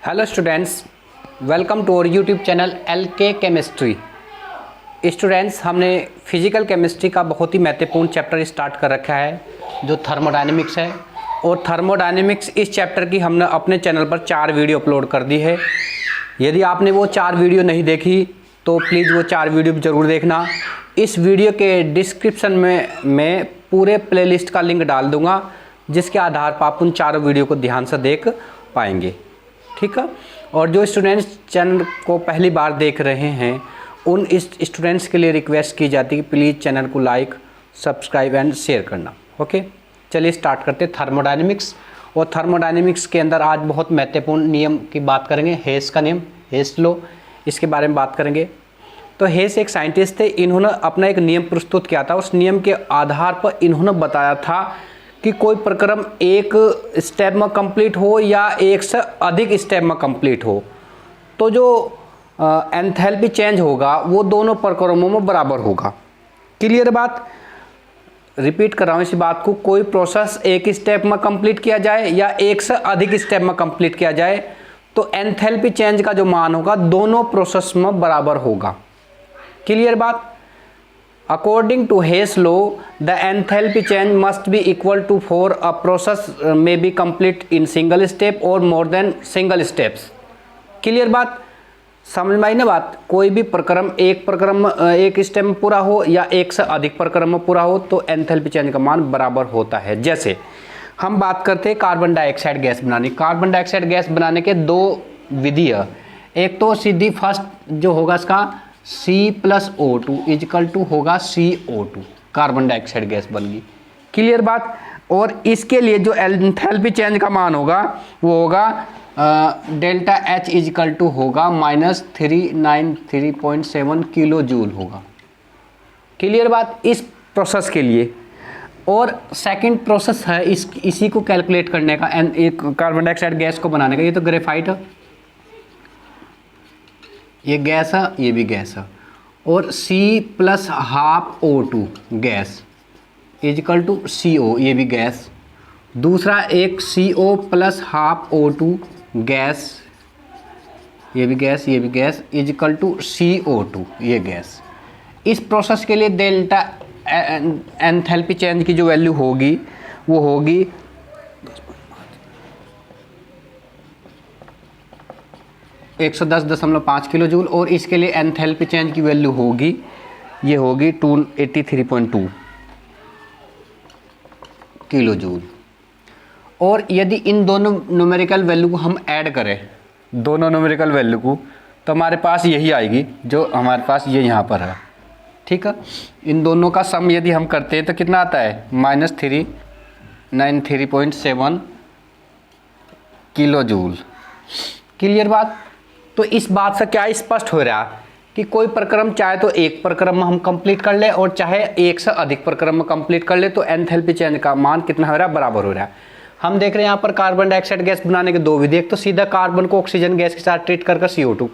Hello students, welcome to our YouTube channel LK chemistry. Students, हमने physical chemistry का बहुत ही महत्वपूर्ण चैप्टर स्टार्ट कर रखा है जो थर्मोडायनेमिक्स है। और थर्मोडायनेमिक्स इस चैप्टर की हमने अपने चैनल पर 4 वीडियो अपलोड कर दी है। यदि आपने वो 4 वीडियो नहीं देखी तो प्लीज़ वो 4 वीडियो ज़रूर देखना। इस वीडियो के डिस्क्रिप्शन में मैं पूरे प्लेलिस्ट का लिंक डाल दूँगा, जिसके आधार पर आप उन 4 वीडियो को ध्यान से देख पाएंगे। ठीक है। और जो स्टूडेंट्स चैनल को पहली बार देख रहे हैं उन इस स्टूडेंट्स के लिए रिक्वेस्ट की जाती है कि प्लीज़ चैनल को लाइक, सब्सक्राइब एंड शेयर करना। ओके, चलिए स्टार्ट करते हैं थर्मोडायनेमिक्स। और थर्मोडायनेमिक्स के अंदर आज बहुत महत्वपूर्ण नियम की बात करेंगे। हेस का नियम, हेस लॉ, इसके बारे में बात करेंगे। तो हेस एक साइंटिस्ट थे, इन्होंने अपना एक नियम प्रस्तुत किया था। उस नियम के आधार पर इन्होंने बताया था कि कोई प्रक्रम एक स्टेप में कंप्लीट हो या एक से अधिक स्टेप में कंप्लीट हो तो जो एंथैल्पी चेंज होगा वो दोनों प्रक्रमों में बराबर होगा। क्लियर बात? रिपीट कर रहा हूँ इसी बात को। कोई प्रोसेस एक स्टेप में कंप्लीट किया जाए या एक से अधिक स्टेप में कंप्लीट किया जाए तो एंथैल्पी चेंज का जो मान होगा दोनों प्रोसेस में बराबर होगा। क्लियर बात? According to Hess law, the enthalpy change must be equal to for a process may be complete in single step or more than single steps. Clear बात? समझ में आई ना बात? कोई भी प्रक्रम एक स्टेप में पूरा हो या एक से अधिक प्रक्रम में पूरा हो तो एंथैल्पी चेंज का मान बराबर होता है। जैसे हम बात करते हैं कार्बन डाइऑक्साइड गैस बनाने। कार्बन डाइऑक्साइड गैस बनाने के 2 विधि है। एक तो सीधी फर्स्ट जो होगा इसका C+O2 इजकल टू होगा CO2, कार्बन डाइऑक्साइड गैस बन गई। क्लियर बात? और इसके लिए जो एंथैल्पी चेंज का मान होगा वो होगा डेल्टा H इजकल टू होगा -393.7 किलो जूल होगा। क्लियर बात? इस प्रोसेस के लिए। और सेकंड प्रोसेस है इसी को कैलकुलेट करने का, एक कार्बन डाइऑक्साइड गैस को बनाने का। ये तो ग्रेफाइट है, ये गैस है, ये भी गैस है। और C+12O2 gas is equal to CO, ये भी गैस। दूसरा एक CO+12O2 गैस, ये भी गैस, ये भी गैस इजकल टू CO2, ये गैस। इस प्रोसेस के लिए डेल्टा एंथैल्पी चेंज की जो वैल्यू होगी वो होगी 110.5 किलो जूल। और इसके लिए एंथैल्पी चेंज की वैल्यू होगी, ये होगी 283.2 किलो जूल। और यदि इन दोनों न्यूमेरिकल वैल्यू को हम ऐड करें, दोनों न्यूमेरिकल वैल्यू को, तो हमारे पास यही आएगी जो हमारे पास ये यहाँ पर है। ठीक है। इन दोनों का सम यदि हम करते हैं तो कितना आता है? -393.7 किलो जूल। क्लियर बात? तो इस बात से क्या स्पष्ट हो रहा कि कोई प्रक्रम चाहे तो एक प्रक्रम में हम कंप्लीट कर ले और चाहे एक से अधिक प्रक्रम में कंप्लीट कर ले तो एंथैल्पी चेंज का मान कितना हो रहा है? बराबर हो रहा है। हम देख रहे हैं यहाँ पर कार्बन डाइऑक्साइड गैस बनाने के 2 विधि। एक तो सीधा कार्बन को ऑक्सीजन गैस के साथ ट्रीट कर CO2,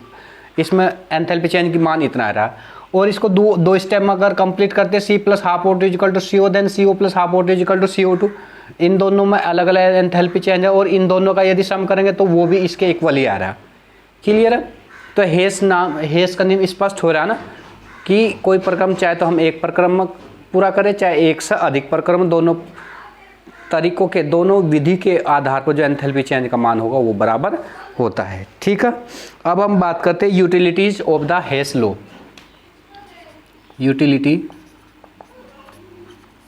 इसमें एंथैल्पी चेंज की मान इतना आ रहा है। और इसको दो स्टेप में अगर कंप्लीट करते C+12O2 equal to CO, then CO+12O2 equal to CO2। इन दोनों में अलग अलग एंथैल्पी चेंज है और इन दोनों का यदि सम करेंगे तो वो भी इसके इक्वल ही आ रहा है। क्लियर है? तो हेस का नियम स्पष्ट हो रहा है ना कि कोई प्रक्रम चाहे तो हम एक प्रक्रम में पूरा करें चाहे एक से अधिक प्रक्रम, दोनों तरीकों के, दोनों विधि के आधार पर जो एंथैल्पी चेंज का मान होगा वो बराबर होता है। ठीक है। अब हम बात करते हैं utilities of the Hess law. Utility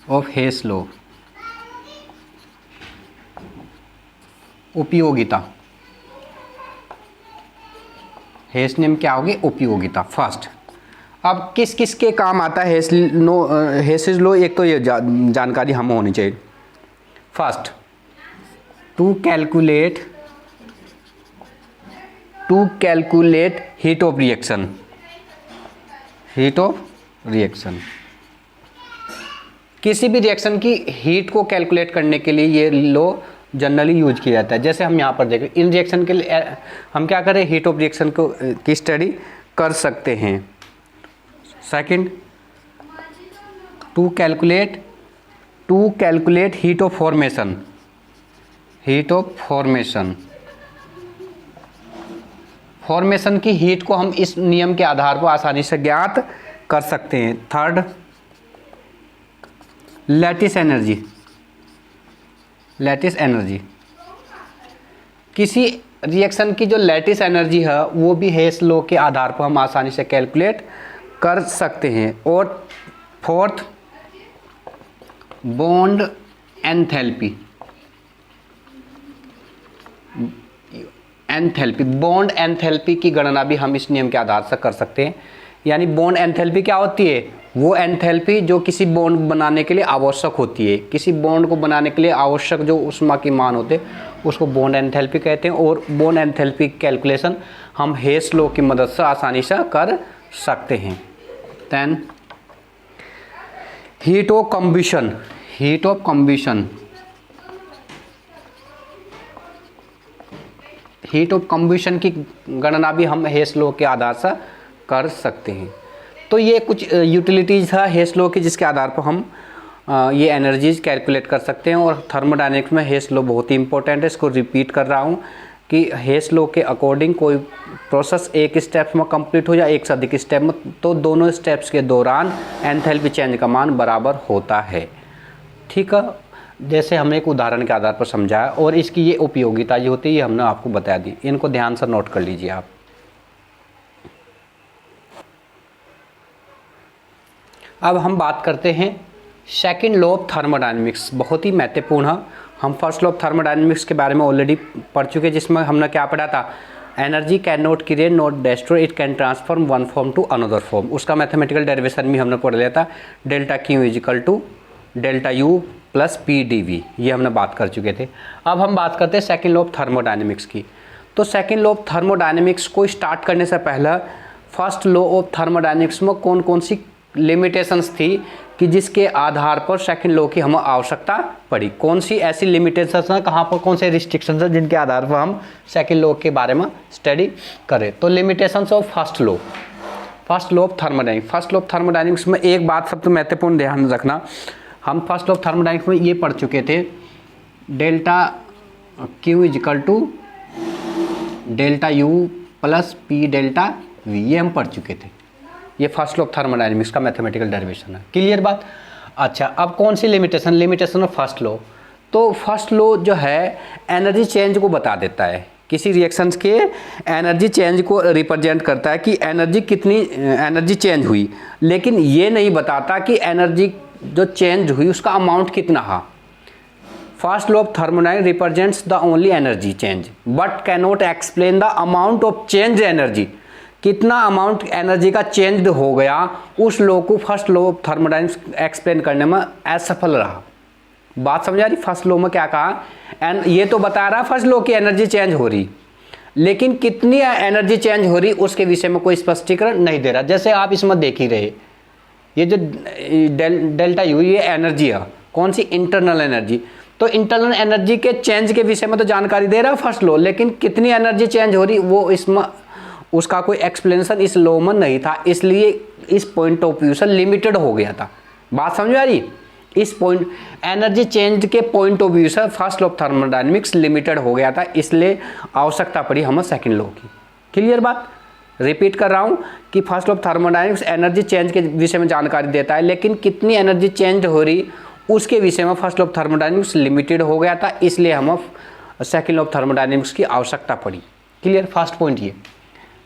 of Hess law, उपयोगिता। हेस नियम क्या होगी? उपयोगिता। फर्स्ट, अब किस किस के काम आता है हेस लॉ? एक तो ये जानकारी हम होनी चाहिए। First, to calculate heat of reaction. Heat of reaction, किसी भी रिएक्शन की हीट को कैलकुलेट करने के लिए ये लॉ जनरली यूज किया जाता है। जैसे हम यहाँ पर देखें, इन रिएक्शन के लिए हम क्या करें? हीट ऑफ रिएक्शन को की स्टडी कर सकते हैं। Second, to calculate heat of formation. Heat of formation, formation की हीट को हम इस नियम के आधार पर आसानी से ज्ञात कर सकते हैं। Third, lattice energy. Lattice energy, किसी रिएक्शन की जो लैटिस एनर्जी है वो भी हेस लॉ के आधार पर हम आसानी से कैलकुलेट कर सकते हैं। और fourth, bond enthalpy. Enthalpy, bond enthalpy की गणना भी हम इस नियम के आधार से कर सकते हैं। यानी बॉन्ड एंथैल्पी क्या होती है? वो एंथैल्पी जो किसी बॉन्ड बनाने के लिए आवश्यक होती है। किसी बॉन्ड को बनाने के लिए आवश्यक जो ऊष्मा की मान होते हैं उसको बॉन्ड एंथैल्पी कहते हैं। और बॉन्ड एंथैल्पी कैलकुलेशन हम हेस लॉ की मदद से आसानी से कर सकते हैं। Then heat of combustion. Heat of combustion, heat of combustion की गणना भी हम हेस लॉ के आधार से कर सकते हैं। तो ये कुछ यूटिलिटीज़ है हेस लॉ की जिसके आधार पर हम ये एनर्जीज कैलकुलेट कर सकते हैं। और थर्मोडायनेमिक्स में हेस लॉ बहुत ही इंपॉर्टेंट है। इसको रिपीट कर रहा हूँ कि हेस लॉ के अकॉर्डिंग कोई प्रोसेस एक स्टेप में कंप्लीट हो या एक से अधिक स्टेप में, तो दोनों स्टेप्स के दौरान एंथैल्पी चेंज का मान बराबर होता है। ठीक है, जैसे हमने एक उदाहरण के आधार पर समझाया और इसकी ये उपयोगिता जो होती है ये हमने आपको बता दी। इनको ध्यान से नोट कर लीजिए आप। अब हम बात करते हैं सेकंड लॉ ऑफ थर्मोडायनेमिक्स। बहुत ही महत्वपूर्ण है। हम फर्स्ट लॉ ऑफ थर्मोडायनेमिक्स के बारे में ऑलरेडी पढ़ चुके हैं जिसमें हमने क्या पढ़ा था? Energy can not create not destroy, it can transform one form to another form. उसका मैथमेटिकल डेरिवेशन भी हमने पढ़ लिया था। Delta Q equal to delta U plus P D V, ये हमने बात कर चुके थे। अब हम बात करते हैं सेकंड लॉ ऑफ थर्मोडायनेमिक्स की। तो सेकंड लॉ ऑफ थर्मोडायनेमिक्स को स्टार्ट करने से पहले फर्स्ट लॉ ऑफ थर्मोडायनेमिक्स में कौन कौन सी लिमिटेशंस थी कि जिसके आधार पर सेकंड लॉ की हमें आवश्यकता पड़ी? कौन सी ऐसी लिमिटेशंस हैं, कहाँ पर कौन से रिस्ट्रिक्शंस हैं जिनके आधार पर हम सेकंड लॉ के बारे में स्टडी करें? तो limitations of first law of thermodynamics. First law of thermodynamics में एक बात सबसे महत्वपूर्ण ध्यान रखना, हम फर्स्ट लॉ ऑफ थर्मोडायनेमिक्स में ये पढ़ चुके थे, delta Q equal to delta U plus P delta V, ये हम पढ़ चुके थे। ये फर्स्ट लॉ ऑफ थर्मोडायनेमिक्स का मैथमेटिकल डेरिवेशन है। क्लियर बात? अच्छा, अब कौन सी लिमिटेशन ऑफ फर्स्ट लॉ? तो फर्स्ट लॉ जो है एनर्जी चेंज को बता देता है। किसी रिएक्शंस के एनर्जी चेंज को रिप्रेजेंट करता है कि एनर्जी कितनी एनर्जी चेंज हुई, लेकिन ये नहीं बताता कि एनर्जी जो चेंज हुई उसका अमाउंट कितना है। First law of thermodynamics represents the only energy change but can not explain the amount of change energy. कितना अमाउंट एनर्जी का चेंज हो गया, उस लॉ को first law of thermodynamics explain करने में असफल रहा। बात समझ आ रही? फर्स्ट लॉ में क्या कहा, एंड ये तो बता रहा फर्स्ट लॉ की एनर्जी चेंज हो रही, लेकिन कितनी एनर्जी चेंज हो रही उसके विषय में कोई स्पष्टीकरण नहीं दे रहा। जैसे आप इसमें देख ही रहे, ये जो डेल्टा यू ये एनर्जी है, कौन सी? Internal energy. तो इंटरनल एनर्जी के चेंज के विषय में तो जानकारी दे रहा है फर्स्ट लॉ, लेकिन कितनी एनर्जी चेंज हो रही वो इसमें उसका कोई एक्सप्लेनेशन इस लॉ में नहीं था, इसलिए इस पॉइंट ऑफ व्यू से लिमिटेड हो गया था। बात समझ आ रही? इस पॉइंट एनर्जी चेंज के पॉइंट ऑफ व्यू से first law of thermodynamics limited हो गया था, इसलिए आवश्यकता पड़ी हमें सेकंड लॉ की। क्लियर बात? रिपीट कर रहा हूं कि first law of thermodynamics energy change के विषय में जानकारी देता है, लेकिन कितनी एनर्जी चेंज हो रही उसके विषय में first law of thermodynamics limited हो गया था, इसलिए हमें सेकंड लॉ ऑफ थर्मोडायनेमिक्स की आवश्यकता पड़ी। क्लियर? फर्स्ट पॉइंट ये।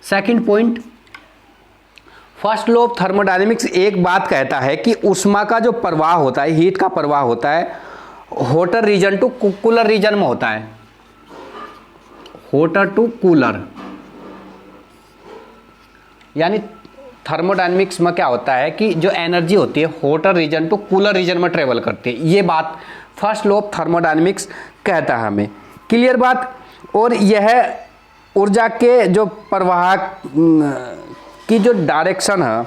Second point, first law of thermodynamics एक बात कहता है कि ऊष्मा का जो प्रवाह होता है, हीट का प्रवाह होता है, hotter region to cooler region में होता है। हॉटर टू कूलर, यानी थर्मोडायनेमिक्स में क्या होता है कि जो एनर्जी होती है hotter region to cooler region में ट्रेवल करती है। ये बात फर्स्ट लॉ ऑफ थर्मोडायनेमिक्स कहता है हमें। क्लियर बात? और यह ऊर्जा के जो प्रवाह की जो डायरेक्शन है,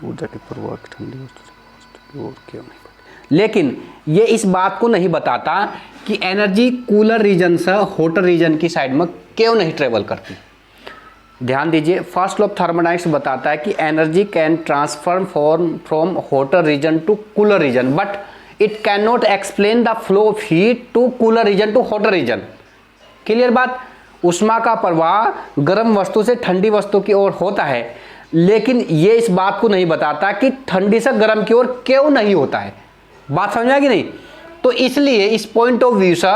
ऊर्जा के प्रवाह ठंडी और क्यों नहीं, लेकिन ये इस बात को नहीं बताता कि एनर्जी कूलर रीजन से हॉटर रीजन की साइड में क्यों नहीं ट्रेवल करती। ध्यान दीजिए, फर्स्ट लॉ ऑफ थर्मोडायनेमिक्स बताता है कि energy can transfer from hotter region to cooler region but it can not explain the flow of heat to cooler region to hotter region. Clear बात? ऊष्मा का प्रवाह गर्म वस्तु से ठंडी वस्तु की ओर होता है, लेकिन ये इस बात को नहीं बताता कि ठंडी से गर्म की ओर क्यों नहीं होता है। बात समझ आएगी नहीं? तो इसलिए इस पॉइंट ऑफ व्यू से,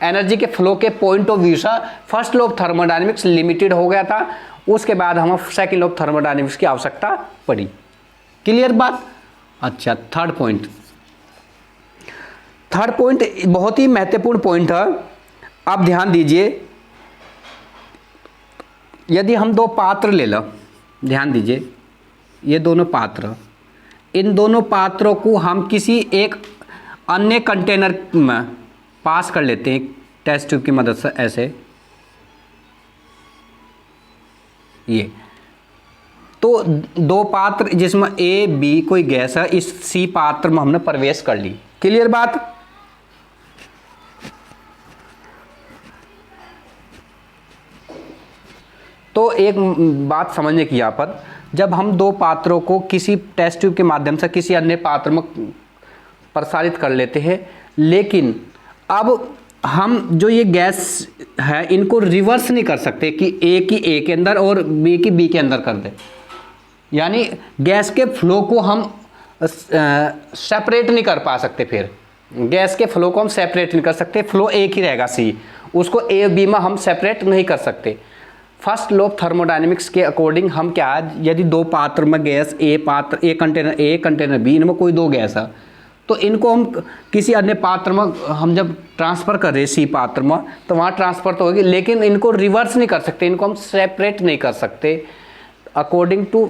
एनर्जी के फ्लो के पॉइंट ऑफ व्यू से first law of thermodynamics limited हो गया था। उसके बाद हमें सेकंड लॉ ऑफ थर्मोडायनेमिक्स की आवश्यकता पड़ी। क्लियर बात? अच्छा, थर्ड पॉइंट बहुत ही महत्वपूर्ण पॉइंट है। आप ध्यान दीजिए, यदि हम दो पात्र ले लो, ध्यान दीजिए, ये दोनों पात्र, इन दोनों पात्रों को हम किसी एक अन्य कंटेनर में पास कर लेते हैं टेस्ट ट्यूब की मदद से, ऐसे ये तो दो पात्र जिसमें ए बी कोई गैस है, इस सी पात्र में हमने प्रवेश कर ली। क्लियर बात? तो एक बात समझने की यहाँ पर, जब हम दो पात्रों को किसी टेस्ट ट्यूब के माध्यम से किसी अन्य पात्र में प्रसारित कर लेते हैं, लेकिन अब हम जो ये गैस है इनको रिवर्स नहीं कर सकते कि ए की ए के अंदर और बी की बी के अंदर कर दे। यानी गैस के फ्लो को हम सेपरेट नहीं कर पा सकते। फिर गैस के फ्लो को हम सेपरेट नहीं कर सकते, फ्लो एक ही रहेगा सी, उसको ए बी में हम सेपरेट नहीं कर सकते। फर्स्ट लॉ ऑफ थर्मोडायनेमिक्स के अकॉर्डिंग हम क्या, यदि दो पात्र में गैस, ए पात्र, ए कंटेनर बी, इनमें कोई दो गैस है, तो इनको हम किसी अन्य पात्र में हम जब ट्रांसफ़र कर रहे सी पात्र में, तो वहाँ ट्रांसफ़र तो होगी, लेकिन इनको रिवर्स नहीं कर सकते, इनको हम सेपरेट नहीं कर सकते। According to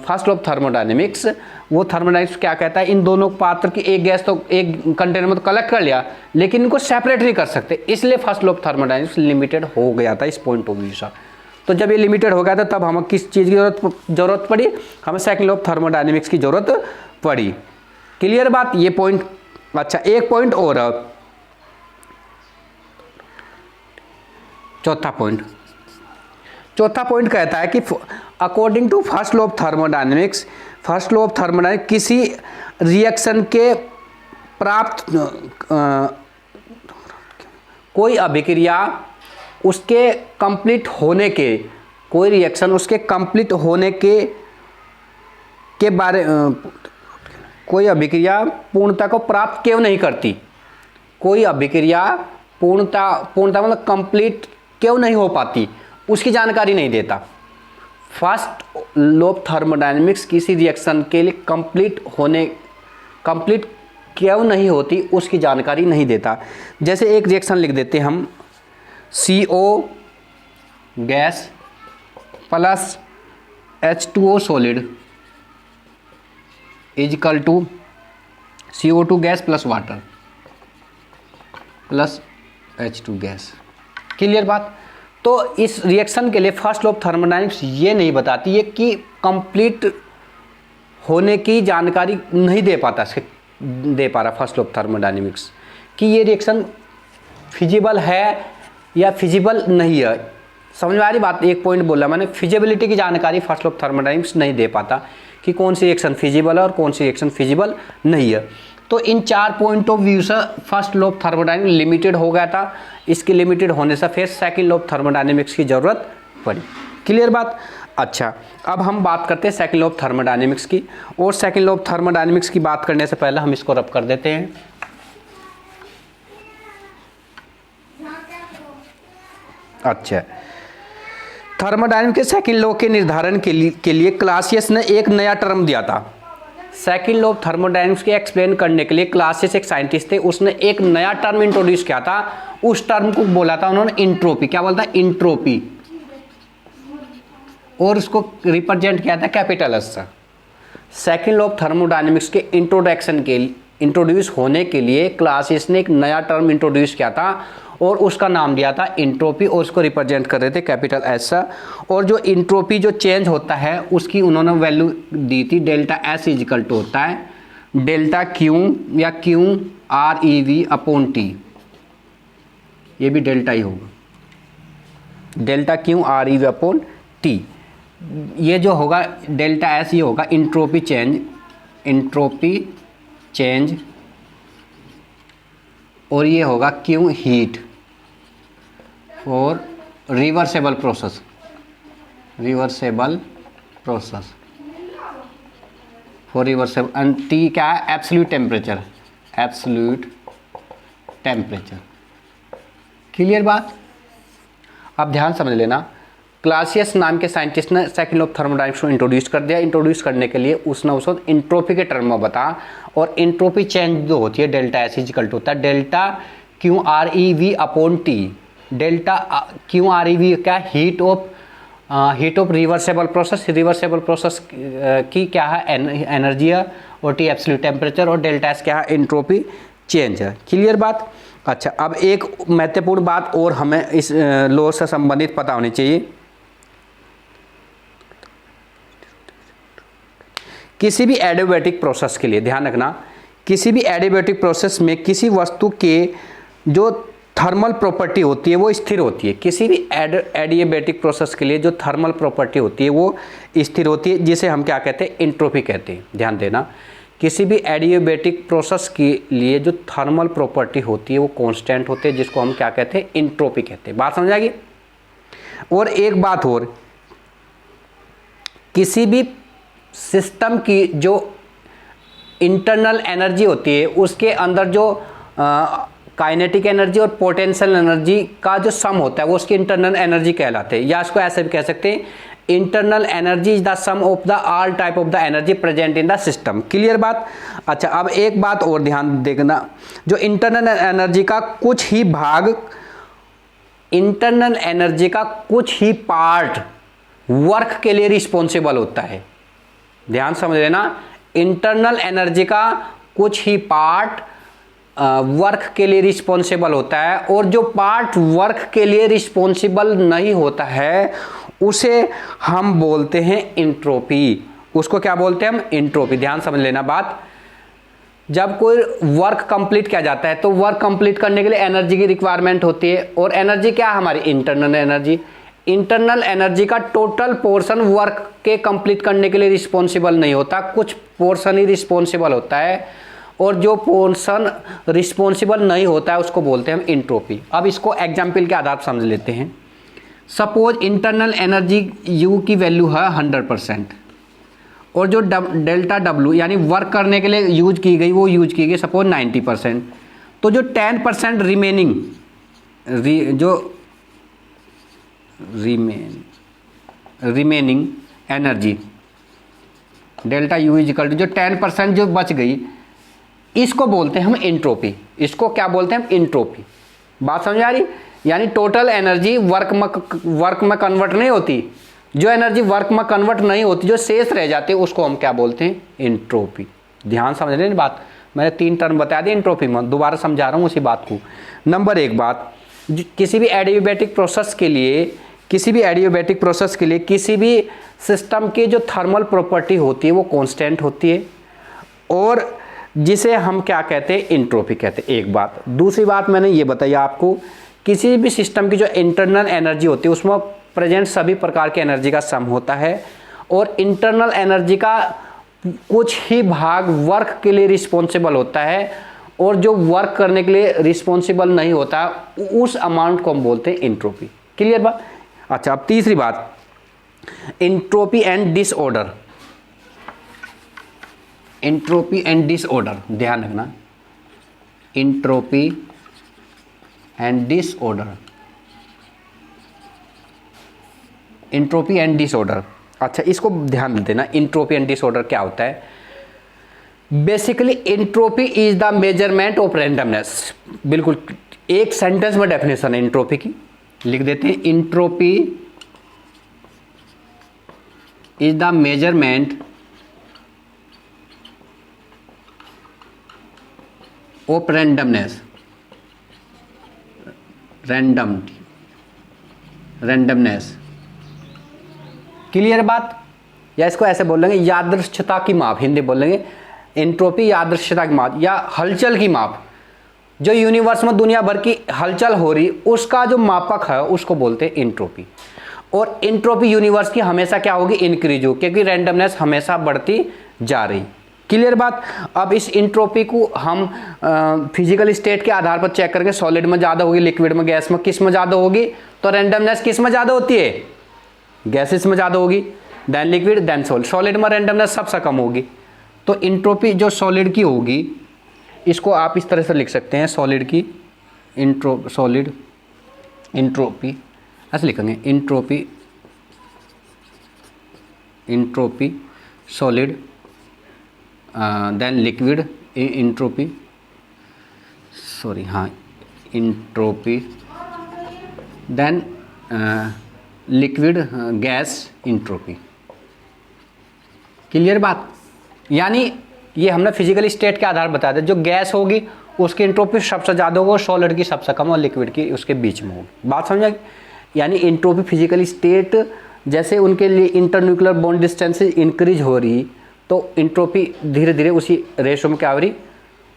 first law of thermodynamics, वो थर्मोडायनेमिक्स क्या कहता है, इन दोनों पात्र की एक गैस तो एक कंटेनर में तो कलेक्ट कर लिया, लेकिन इनको सेपरेट नहीं कर सकते। इसलिए first law of thermodynamics limited हो गया था इस पॉइंट ऑफ व्यू से। तो जब ये लिमिटेड हो गया था, तब हमें किस चीज़ की जरूरत पड़ी? हमें सेकंड लॉ ऑफ थर्मोडायनेमिक्स की जरूरत पड़ी। क्लियर बात? ये पॉइंट। अच्छा, एक पॉइंट और, चौथा पॉइंट कहता है कि according to first law of thermodynamics, किसी रिएक्शन के प्राप्त कोई अभिक्रिया उसके कंप्लीट होने के, कोई रिएक्शन उसके कंप्लीट होने के बारे, कोई अभिक्रिया पूर्णता को प्राप्त क्यों नहीं करती, कोई अभिक्रिया पूर्णता मतलब कंप्लीट क्यों नहीं हो पाती, उसकी जानकारी नहीं देता। फर्स्ट लॉ ऑफ थर्मोडायनेमिक्स किसी रिएक्शन के लिए कंप्लीट क्यों नहीं होती उसकी जानकारी नहीं देता। जैसे एक रिएक्शन लिख देते हैं हम, CO gas plus H2O solid equal to CO2 gas plus water plus H2 gas. Clear बात? तो इस रिएक्शन के लिए फर्स्ट लॉ ऑफ थर्मोडायनेमिक्स ये नहीं बताती है कि कंप्लीट होने की जानकारी नहीं दे पा रहा फर्स्ट लॉ ऑफ थर्मोडायनेमिक्स कि ये रिएक्शन फिजिबल है या फिजिबल नहीं है। समझ में आ रही बात? एक पॉइंट बोला मैंने, फिजिबिलिटी की जानकारी फर्स्ट लॉ ऑफ थर्मोडायनेमिक्स नहीं दे पाता कि कौन सी रिएक्शन फिजिबल है और कौन सी रिएक्शन फिजिबल नहीं है। तो इन चार पॉइंट ऑफ व्यू से first law of thermodynamics limited हो गया था। इसके लिमिटेड होने से फिर सेकंड लॉ ऑफ थर्मोडायनेमिक्स की जरूरत पड़ी। क्लियर बात? अच्छा, अब हम बात करते हैं सेकंड लॉ ऑफ थर्मोडायनेमिक्स की। और सेकंड लॉ ऑफ थर्मोडायनेमिक्स की बात करने से पहले हम इसको रब कर देते हैं। अच्छा, थर्मोडायनेमिक्स के सेकंड लॉ के निर्धारण के लिए क्लासियस ने एक नया टर्म दिया था। सेकंड लॉ ऑफ थर्मोडायनेमिक्स के एक्सप्लेन करने के लिए क्लासियस एक साइंटिस्ट थे, उसने एक नया टर्म इंट्रोड्यूस किया था। उस टर्म को बोला था उन्होंने इंट्रोपी। क्या बोलता है? इंट्रोपी। और उसको रिप्रेजेंट किया था कैपिटल एस से। सेकंड लॉ ऑफ थर्मोडायनेमिक्स के इंट्रोड्यूस होने के लिए क्लासियस ने एक नया टर्म इंट्रोड्यूस किया था और उसका नाम दिया था इंट्रोपी, और उसको रिप्रेजेंट कर रहे थे कैपिटल एस से। और जो इंट्रोपी जो चेंज होता है उसकी उन्होंने वैल्यू दी थी डेल्टा एस इजिकल टू होता है डेल्टा क्यू या क्यू ReV अपॉन टी। ये भी डेल्टा ही होगा, delta Q ReV upon T. ये जो होगा डेल्टा एस, ये होगा इंट्रोपी चेंज, और ये होगा क्यू हीट और reversible process, reversible process for reversible, and T क्या है, absolute temperature, absolute temperature. Clear बात। अब ध्यान समझ लेना, क्लासियस नाम के साइंटिस्ट ने सेकंड लॉ ऑफ थर्मोडायनामिक्स को इंट्रोड्यूस कर दिया। इंट्रोड्यूस करने के लिए उसने उस वक्त इंट्रोपी के टर्म में बता, और इंट्रोपी चेंज जो होती है delta S is equal to होता है delta Q R E V upon T. Delta Q R E V क्या, heat of reversible process, reversible process की क्या है एनर्जी है, और टी एब्सोल्यूट टेम्परेचर, और डेल्टा एस क्या है इंट्रोपी चेंज है। क्लियर बात। अच्छा, अब एक महत्वपूर्ण बात और हमें इस लॉ से संबंधित पता होनी चाहिए। किसी भी एडियाबैटिक प्रोसेस के लिए ध्यान रखना, किसी भी एडियाबैटिक प्रोसेस में किसी वस्तु के जो थर्मल प्रॉपर्टी होती है वो स्थिर होती है। किसी भी एडियाबैटिक प्रोसेस के लिए जो थर्मल प्रॉपर्टी होती है वो स्थिर होती है, जिसे हम क्या कहते हैं, इंट्रोपी कहते हैं। ध्यान देना, किसी भी एडियाबैटिक प्रोसेस के लिए जो थर्मल प्रॉपर्टी होती है वो कांस्टेंट होती है, जिसको हम क्या कहते हैं, इंट्रोपी कहते हैं। बात समझ आएगी। और एक बात और, किसी भी सिस्टम की जो इंटरनल एनर्जी होती है उसके अंदर जो काइनेटिक एनर्जी और पोटेंशियल एनर्जी का जो सम होता है वो उसकी इंटरनल एनर्जी कहलाते हैं, या इसको ऐसे भी कह सकते हैं, internal energy is the sum of the all type of the energy present in the system. Clear बात। अच्छा, अब एक बात और ध्यान देखना, जो इंटरनल एनर्जी का कुछ ही भाग, इंटरनल एनर्जी का कुछ ही पार्ट वर्क के लिए रिस्पॉन्सिबल होता है। ध्यान समझ लेना, इंटरनल एनर्जी का कुछ ही पार्ट वर्क के लिए रिस्पॉन्सिबल होता है, और जो पार्ट वर्क के लिए रिस्पॉन्सिबल नहीं होता है उसे हम बोलते हैं इंट्रोपी। उसको क्या बोलते हैं हम, इंट्रोपी। ध्यान समझ लेना बात। जब कोई वर्क कंप्लीट किया जाता है तो वर्क कंप्लीट करने के लिए एनर्जी की रिक्वायरमेंट होती है, और एनर्जी क्या है हमारी, इंटरनल एनर्जी। इंटरनल एनर्जी का टोटल पोर्शन वर्क के कंप्लीट करने के लिए रिस्पॉन्सिबल नहीं होता, कुछ पोर्शन ही रिस्पॉन्सिबल होता है, और जो पोर्शन रिस्पॉन्सिबल नहीं होता है उसको बोलते हैं हम इंट्रोपी। अब इसको एग्जाम्पल के आधार पर समझ लेते हैं। सपोज इंटरनल एनर्जी यू की वैल्यू है 100%, और जो डेल्टा डब्ल्यू यानी वर्क करने के लिए यूज की गई वो यूज की गई सपोज 90%, तो जो 10% remaining remaining energy delta U is equal to जो 10% जो बच गई, इसको बोलते हैं हम इंट्रोपी। इसको क्या बोलते हैं हम, इंट्रोपी। बात समझ आ रही। यानी टोटल एनर्जी वर्क में कन्वर्ट नहीं होती, जो एनर्जी वर्क में कन्वर्ट नहीं होती, जो शेष रह जाती है उसको हम क्या बोलते हैं, इंट्रोपी। ध्यान समझ लें बात, मैंने 3 टर्म बता दिए इंट्रोपी में, दोबारा समझा रहा हूँ उसी बात को। नंबर 1 बात, किसी भी एडियाबैटिक प्रोसेस के लिए किसी भी सिस्टम की जो थर्मल प्रॉपर्टी होती है वो कांस्टेंट होती है, और जिसे हम क्या कहते हैं, इंट्रोपी कहते हैं। एक बात। दूसरी बात मैंने ये बताई आपको, किसी भी सिस्टम की जो इंटरनल एनर्जी होती है उसमें प्रेजेंट सभी प्रकार की एनर्जी का सम होता है, और इंटरनल एनर्जी का कुछ ही भाग वर्क के लिए रिस्पॉन्सिबल होता है, और जो वर्क करने के लिए रिस्पॉन्सिबल नहीं होता उस अमाउंट को हम बोलते हैं इंट्रोपी। क्लियर बात। अच्छा, अब तीसरी बात, entropy and disorder. Entropy and disorder, ध्यान रखना, entropy and disorder. Entropy and disorder, अच्छा इसको ध्यान देना, इंट्रोपी एंड डिसऑर्डर क्या होता है। Basically entropy is the measurement of randomness. बिल्कुल एक सेंटेंस में डेफिनेशन है इंट्रोपी की, लिख देते हैं, entropy is the measurement of randomness, randomness. Clear बात। या इसको ऐसे बोलेंगे, यादृच्छता की माप, हिंदी बोलेंगे एंट्रोपी यादृच्छता की माप, या हलचल की माप। जो यूनिवर्स में दुनिया भर की हलचल हो रही उसका जो मापक है उसको बोलते हैं एंट्रोपी। और एंट्रोपी यूनिवर्स की हमेशा क्या होगी, इंक्रीज हो, क्योंकि रैंडमनेस हमेशा बढ़ती जा रही। क्लियर बात। अब इस इंट्रोपी को हम फिजिकल स्टेट के आधार पर चेक करके सॉलिड में ज़्यादा होगी, लिक्विड में, गैस में, किस में ज़्यादा होगी, तो रैंडमनेस किस में ज़्यादा होती है, गैसेस में ज़्यादा होगी, then liquid then solid. Solid में रैंडमनेस सबसे कम होगी। तो इंट्रोपी जो सॉलिड की होगी इसको आप इस तरह से लिख सकते हैं, सॉलिड की सॉलिड इंट्रोपी ऐसे लिखेंगे, entropy solid then liquid entropy entropy then liquid gas entropy. Clear बात। यानी ये हमने फिजिकल स्टेट के आधार बता दिया, जो गैस होगी उसकी इंट्रोपी सबसे ज़्यादा होगी, सॉलिड की सबसे कम और लिक्विड की उसके बीच में होगी। बात समझा। यानी इंट्रोपी फिजिकल स्टेट जैसे उनके लिए इंटरन्यूक्लियर बॉन्ड डिस्टेंस इंक्रीज हो रही तो इंट्रोपी धीरे धीरे उसी रेशो में क्या हो रही,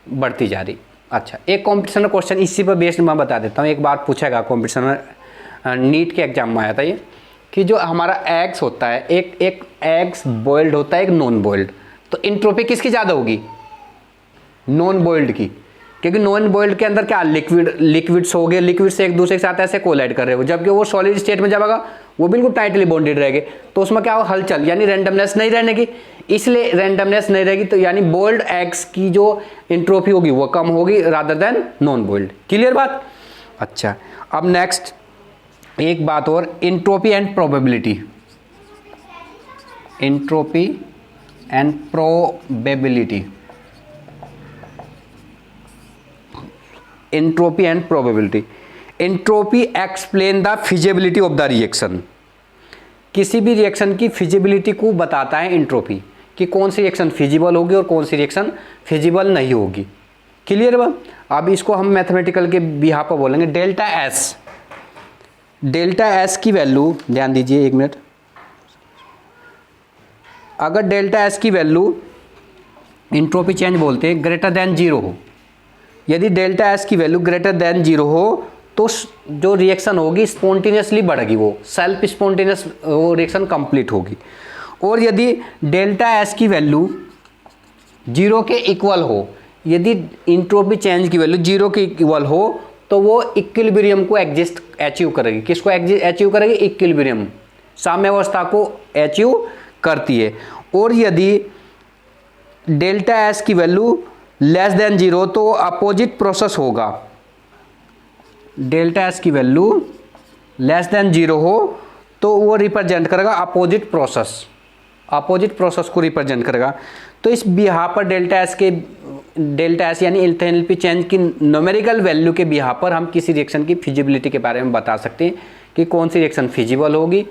बढ़ती जा रही। अच्छा, एक कॉम्पिटिशन क्वेश्चन इसी पर बेस्ड मैं बता देता हूँ। एक बार पूछेगा कॉम्पिटिशन में, नीट के एग्जाम में आया था ये, कि जो हमारा एग्स होता है, एक एग्स बॉइल्ड होता है, एक नॉन बॉइल्ड, तो इंट्रोपी किसकी ज़्यादा होगी, नॉन बॉइल्ड की, क्योंकि नॉन बॉइल्ड के अंदर क्या लिक्विड्स हो गए, लिक्विड से एक दूसरे के साथ ऐसे कोलाइड कर रहे हो, जबकि वो सॉलिड स्टेट में जाएगा वो बिल्कुल टाइटली बॉन्डेड रहेंगे, तो उसमें क्या हो, हलचल यानी रैंडमनेस नहीं रहने की। इसलिए रैंडमनेस नहीं रहेगी तो यानी बॉइल्ड एग्स की जो इंट्रोपी होगी वो कम होगी rather than non boiled. Clear बात। अच्छा, अब नेक्स्ट एक बात और, entropy and probability. Entropy and probability, entropy and probability. Entropy explain the feasibility of the reaction. किसी भी रिएक्शन की फिजिबिलिटी को बताता है एंट्रोपी, कि कौन सी रिएक्शन फिजिबल होगी और कौन सी रिएक्शन फिजिबल नहीं होगी। क्लियर बा। अब इसको हम मैथमेटिकल के बिहार पर बोलेंगे डेल्टा एस। डेल्टा एस की वैल्यू ध्यान दीजिए, एक मिनट। अगर डेल्टा एस की वैल्यू एंट्रोपी चेंज बोलते हैं ग्रेटर देन जीरो हो, यदि डेल्टा एस की वैल्यू ग्रेटर देन जीरो हो तो जो रिएक्शन होगी स्पॉन्टेनियसली बढ़ेगी, वो सेल्फ स्पॉन्टेनियस वो रिएक्शन कंप्लीट होगी। और यदि डेल्टा एस की वैल्यू जीरो के इक्वल हो, यदि इंट्रोपी चेंज की वैल्यू जीरो के इक्वल हो तो वो इक्विलिब्रियम को अचीव करेगी। किसको अचीव करेगी, इक्विलिब्रियम, साम्यावस्था को अचीव करती है। और यदि डेल्टा एस की वैल्यू लेस देन जीरो तो अपोजिट प्रोसेस होगा। डेल्टा एस की वैल्यू लेस देन जीरो हो तो वो रिप्रेजेंट करेगा अपोजिट प्रोसेस, अपोजिट प्रोसेस को रिप्रेजेंट करेगा। तो इस बिहार पर डेल्टा एस यानी एंथैल्पी चेंज की न्यूमेरिकल वैल्यू के बिहार पर हम किसी रिएक्शन की फिजिबिलिटी के बारे में बता सकते हैं कि कौन सी रिएक्शन फिजिबल होगी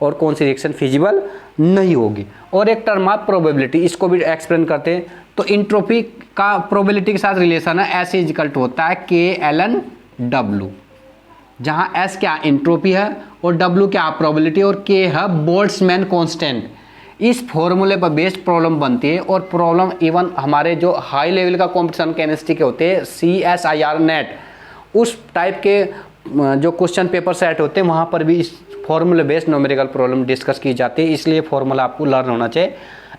और कौन सी रिएक्शन फिजिबल नहीं होगी। और एक टर्म है प्रोबेबिलिटी, इसको भी एक्सप्लेन करते हैं। तो इंट्रोपी का प्रोबेबिलिटी के साथ रिलेशन है, एस इज इक्वल टू होता है KLN W, जहाँ एस क्या इंट्रोपी है और W क्या प्रोबेबिलिटी और K है बोल्ट्जमैन कांस्टेंट। इस फॉर्मूले पर बेस्ड प्रॉब्लम बनती है और प्रॉब्लम इवन हमारे जो हाई लेवल का कॉम्पिटिशन केमिस्ट्री के होते हैं CSIR नेट, उस टाइप के जो क्वेश्चन पेपर सेट होते हैं वहाँ पर भी इस फॉर्मूले बेस्ड न्यूमेरिकल प्रॉब्लम डिस्कस की जाती है। इसलिए फॉर्मूला आपको लर्न होना चाहिए।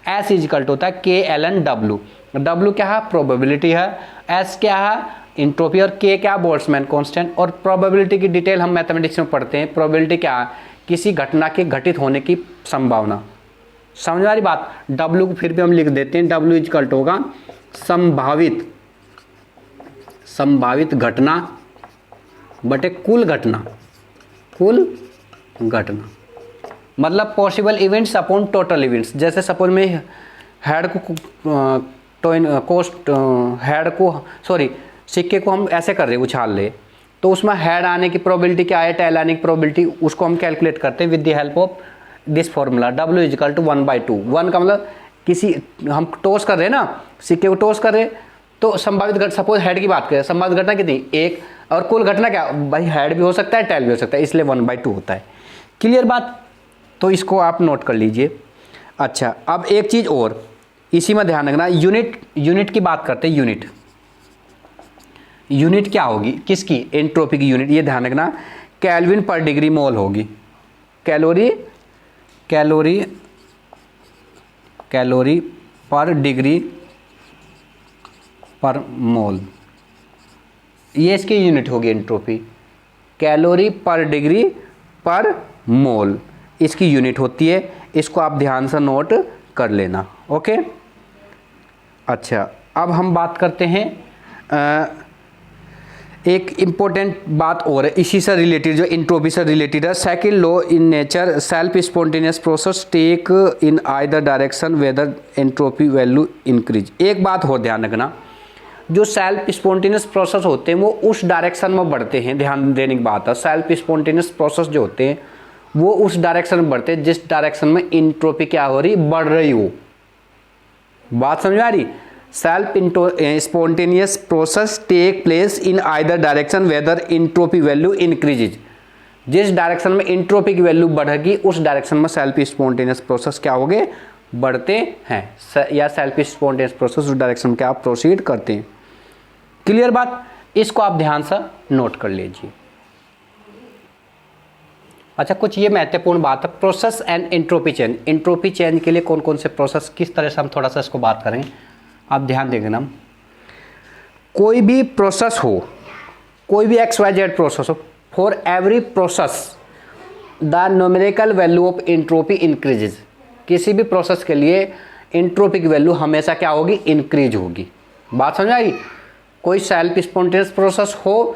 एस इज इक्वल टू होता है KLN W। W क्या है, प्रोबेबिलिटी है, एस क्या है इंट्रोपी और K क्या बोल्ट्जमैन कांस्टेंट। और प्रोबेबिलिटी की डिटेल हम मैथमेटिक्स में पढ़ते हैं। प्रोबेबिलिटी क्या है, किसी घटना के घटित होने की संभावना। समझ वाली बात। W को फिर भी हम लिख देते हैं, W इज इक्वल टू होगा संभावित घटना बटे कुल घटना, मतलब possible events upon total events. जैसे सपोज में सिक्के को हम ऐसे कर रहे हैं, उछाल ले, तो उसमें हेड आने की प्रोबेबिलिटी क्या है, टेल आने की प्रोबेबिलिटी, उसको हम कैलकुलेट करते हैं with the help of this formula. W is equal to 1/2। 1 का मतलब किसी हम टॉस कर रहे हैं ना, सिक्के को टॉस कर रहे हैं, तो संभावित घटना, सपोज हेड की बात करें, संभावित घटना कितनी, एक, और कुल घटना क्या भाई, हेड भी हो सकता है टेल भी हो सकता है, इसलिए 1/2 होता है। क्लियर बात। तो इसको आप नोट कर लीजिए। अच्छा, अब एक चीज़ और इसी में ध्यान रखना, यूनिट की बात करते हैं। यूनिट क्या होगी किसकी, एंट्रोपी की यूनिट, ये ध्यान रखना, केल्विन पर डिग्री मोल होगी। कैलोरी पर डिग्री पर मोल, ये इसकी यूनिट होगी एंट्रोपी। कैलोरी पर डिग्री पर मोल इसकी यूनिट होती है, इसको आप ध्यान से नोट कर लेना। ओके, अच्छा अब हम बात करते हैं एक इम्पोर्टेंट बात और है इसी से रिलेटेड, जो एंट्रोपी से रिलेटेड है। Second law in nature, self spontaneous process take in either direction whether entropy value increase. एक बात और ध्यान रखना, जो सेल्फ स्पॉन्टेनियस प्रोसेस होते हैं वो उस डायरेक्शन में बढ़ते हैं, ध्यान देने की बात है। सेल्फ स्पॉन्टेनियस प्रोसेस जो होते हैं वो उस डायरेक्शन में बढ़ते हैं जिस डायरेक्शन में एंट्रोपी क्या हो रही, बढ़ रही हो। बात समझ में आ रही? Self spontaneous process take place in either direction whether entropy value increases. जिस डायरेक्शन में एंट्रोपी की वैल्यू बढ़ेगी उस डायरेक्शन में सेल्फ स्पॉन्टेनियस प्रोसेस क्या होगे, बढ़ते हैं, या सेल्फ स्पॉन्टेनियस प्रोसेस उस डायरेक्शन में क्या आप प्रोसीड करते हैं। क्लियर बात? इसको आप ध्यान से नोट कर लीजिए। अच्छा, कुछ ये महत्वपूर्ण बात है, process and entropy change. Entropy change के लिए कौन कौन से प्रोसेस, किस तरह से हम थोड़ा सा इसको बात करें, आप ध्यान देंगे ना। कोई भी प्रोसेस हो, कोई भी XYZ प्रोसेस हो, for every process the numerical value of entropy increases. किसी भी प्रोसेस के लिए एंट्रोपी की वैल्यू हमेशा क्या होगी, इंक्रीज होगी। बात समझ आई? कोई सेल्फ स्पॉन्टेनियस प्रोसेस हो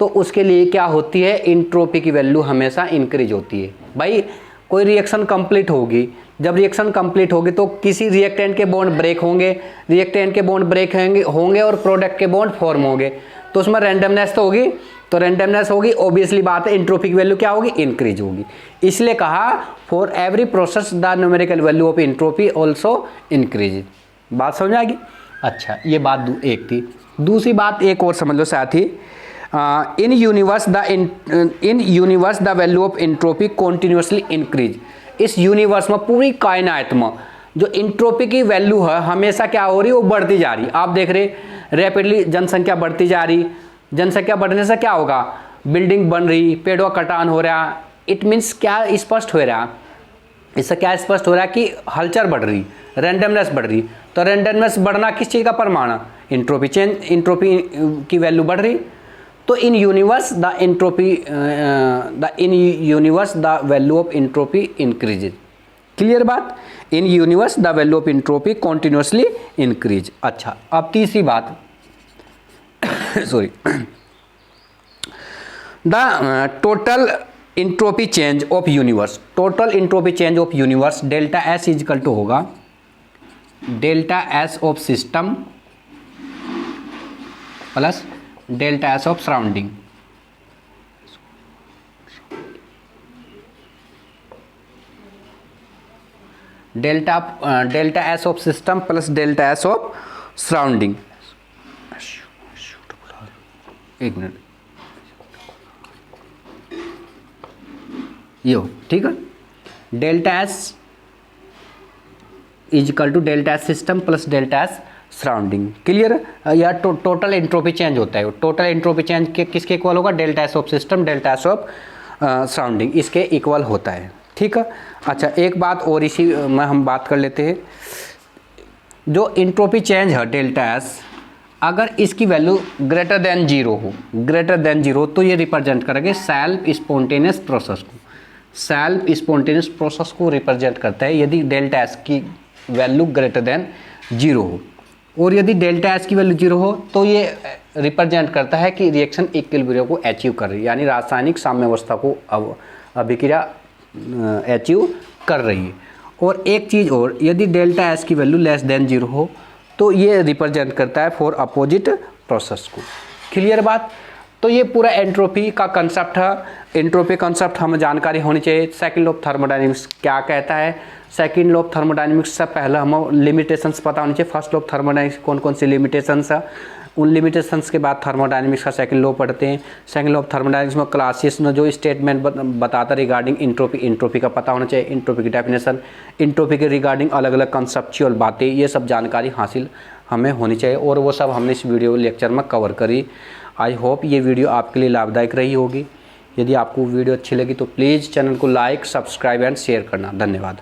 तो उसके लिए क्या होती है, एंट्रोपी की वैल्यू हमेशा इंक्रीज होती है। भाई कोई रिएक्शन कंप्लीट होगी, जब रिएक्शन कंप्लीट होगी तो किसी रिएक्टेंट के बॉन्ड ब्रेक होंगे, रिएक्टेंट के बॉन्ड ब्रेक होंगे और प्रोडक्ट के बॉन्ड फॉर्म होंगे, तो उसमें रैंडमनेस तो होगी, तो रैंडमनेस होगी, ऑब्वियसली बात है एंट्रोपी की वैल्यू क्या होगी, इंक्रीज होगी। इसलिए कहा for every process the numerical value of entropy also increase. बात समझ आ गई? अच्छा, ये बात एक थी। दूसरी बात एक और समझ लो साथी, इन universe the value of entropy continuously increase. इस यूनिवर्स में, पूरी कायनात में जो एंट्रोपी की वैल्यू है हमेशा क्या हो रही है, वो बढ़ती जा रही। आप देख रहे रैपिडली जनसंख्या बढ़ती जा रही, जनसंख्या बढ़ने से क्या होगा, बिल्डिंग बन रही, पेड़ों का कटान हो रहा। इट मीन्स क्या स्पष्ट हो रहा, इससे क्या स्पष्ट हो रहा है कि हलचल बढ़ रही, रैंडमनेस बढ़ रही। तो रैंडमनेस बढ़ना किस चीज़ का प्रमाण है, एंट्रोपी चेंज, एंट्रोपी की वैल्यू बढ़ रही। तो in universe the value of entropy increases. Clear बात? In universe the value of entropy continuously increase. अच्छा, अब तीसरी बात sorry, the total entropy change of universe, total entropy change of universe delta S is equal to होगा delta S of system plus delta S of surrounding. Delta S of system plus delta S of surrounding. एक minute, यो ठीक है, delta S is equal to delta S system plus delta S surrounding. Clear? या total entropy change होता है, total entropy change किसके equal होगा, delta S of system delta S of surrounding, इसके equal होता है। ठीक है। अच्छा, एक बात और इसी में हम बात कर लेते हैं, जो एंट्रोपी चेंज है डेल्टा एस, अगर इसकी वैल्यू ग्रेटर देन जीरो हो, ग्रेटर देन जीरो, तो ये रिप्रेजेंट करेंगे सेल्फ स्पॉन्टेनियस प्रोसेस को, सेल्फ स्पॉन्टेनियस प्रोसेस को रिप्रेजेंट करता है यदि डेल्टा एस की वैल्यू ग्रेटर देन जीरो हो। और यदि डेल्टा एस की वैल्यू जीरो हो तो ये रिप्रेजेंट करता है कि रिएक्शन इक्विलिब्रियम को अचीव कर रही है, यानी रासायनिक साम्यावस्था को अभिक्रिया अचीव कर रही है। और एक चीज़ और, यदि डेल्टा एस की वैल्यू लेस देन जीरो हो तो ये रिप्रेजेंट करता है फॉर अपोजिट प्रोसेस को। क्लियर बात? तो ये पूरा एंट्रोपी का कंसेप्ट है। एंट्रोपी कंसेप्ट हमें जानकारी होनी चाहिए। सेकंड लॉ ऑफ थर्मोडायनेमिक्स क्या कहता है, सेकंड लॉ ऑफ थर्मोडायनेमिक्स से पहले हमें लिमिटेशंस पता होनी चाहिए। फर्स्ट लॉ ऑफ थर्मोडायनेमिक्स कौन कौन सी लिमिटेशंस है, उन लिमिटेशंस के बाद थर्मोडायनेमिक्स का सेकंड लॉ पढ़ते हैं। सेकंड लॉ ऑफ थर्मोडायनेमिक्स में क्लासेस में जो स्टेटमेंट बताता रिगार्डिंग एंट्रोपी, एंट्रोपी का पता होना चाहिए, एंट्रोपी की डेफिनेशन, एंट्रोपी के रिगार्डिंग अलग अलग कंसेप्चुअल बातें, ये सब जानकारी हासिल हमें होनी चाहिए। और वो सब हमने इस वीडियो लेक्चर में कवर करी। आई होप ये वीडियो आपके लिए लाभदायक रही होगी। यदि आपको वीडियो अच्छी लगी तो प्लीज़ चैनल को लाइक, सब्सक्राइब एंड शेयर करना। धन्यवाद।